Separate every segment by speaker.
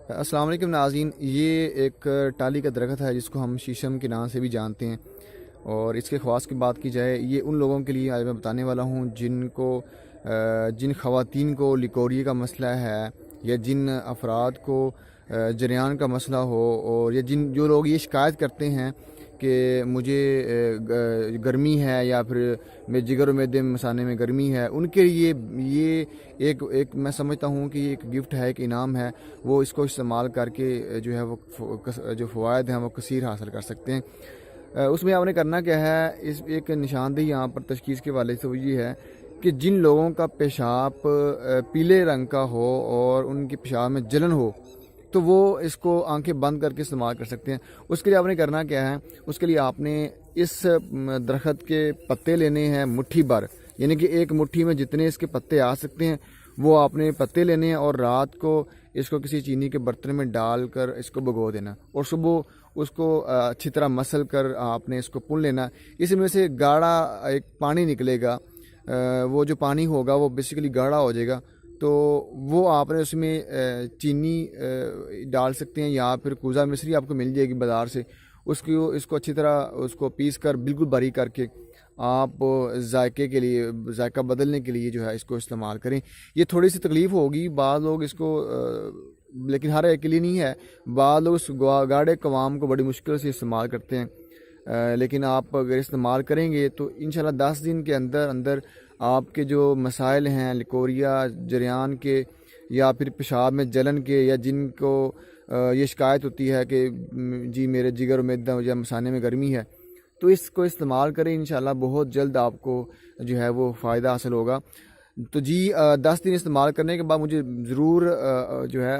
Speaker 1: السلام علیکم ناظرین، یہ ایک ٹالی کا درخت ہے جس کو ہم شیشم کے نام سے بھی جانتے ہیں، اور اس کے خواص کی بات کی جائے یہ ان لوگوں کے لیے آج میں بتانے والا ہوں جن خواتین کو لیکوریا کا مسئلہ ہے، یا جن افراد کو جریان کا مسئلہ ہو، اور یا جو لوگ یہ شکایت کرتے ہیں کہ مجھے گرمی ہے یا پھر میں جگر و معدے مثانے میں گرمی ہے، ان کے لیے یہ ایک میں سمجھتا ہوں کہ یہ ایک گفٹ ہے، ایک انعام ہے۔ وہ اس کو استعمال کر کے جو ہے وہ جو فوائد ہیں وہ کثیر حاصل کر سکتے ہیں۔ اس میں آپ نے کرنا کیا ہے، اس ایک نشاندہی یہاں پر تشخیص کے حوالے سے وہ یہ ہے کہ جن لوگوں کا پیشاب پیلے رنگ کا ہو اور ان کے پیشاب میں جلن ہو تو وہ اس کو آنکھیں بند کر کے استعمال کر سکتے ہیں۔ اس کے لیے آپ نے کرنا کیا ہے، اس کے لیے آپ نے اس درخت کے پتے لینے ہیں مٹھی بھر، یعنی کہ ایک مٹھی میں جتنے اس کے پتے آ سکتے ہیں وہ آپ نے پتے لینے ہیں، اور رات کو اس کو کسی چینی کے برتن میں ڈال کر اس کو بھگو دینا، اور صبح اس کو اچھی طرح مسل کر آپ نے اس کو پن لینا۔ اس میں سے گاڑھا ایک پانی نکلے گا، وہ جو پانی ہوگا وہ بیسیکلی گاڑھا ہو جائے گا، تو وہ آپ نے اس میں چینی ڈال سکتے ہیں، یا پھر کوزہ مصری آپ کو مل جائے گی بازار سے، اس کو اچھی طرح اس کو پیس کر بالکل باریک کر کے آپ ذائقے کے لیے، ذائقہ بدلنے کے لیے جو ہے اس کو استعمال کریں۔ یہ تھوڑی سی تکلیف ہوگی، بعض لوگ اس کو لیکن ہر ایک کے لیے نہیں ہے، بعض لوگ اس گاڑھے قوام کو بڑی مشکل سے استعمال کرتے ہیں، لیکن آپ اگر استعمال کریں گے تو انشاءاللہ 10 دن کے اندر اندر آپ کے جو مسائل ہیں لیکوریا جریان کے، یا پھر پیشاب میں جلن کے، یا جن کو یہ شکایت ہوتی ہے کہ جی میرے جگر و معدہ یا مثانے میں گرمی ہے، تو اس کو استعمال کریں، انشاءاللہ بہت جلد آپ کو جو ہے وہ فائدہ حاصل ہوگا۔ تو جی 10 دن استعمال کرنے کے بعد مجھے ضرور جو ہے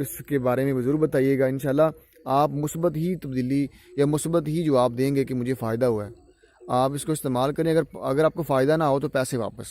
Speaker 1: اس کے بارے میں ضرور بتائیے گا، انشاءاللہ آپ مثبت ہی تبدیلی یا مثبت ہی جواب دیں گے کہ مجھے فائدہ ہوا ہے۔ آپ اس کو استعمال کریں، اگر آپ کو فائدہ نہ ہو تو پیسے واپس۔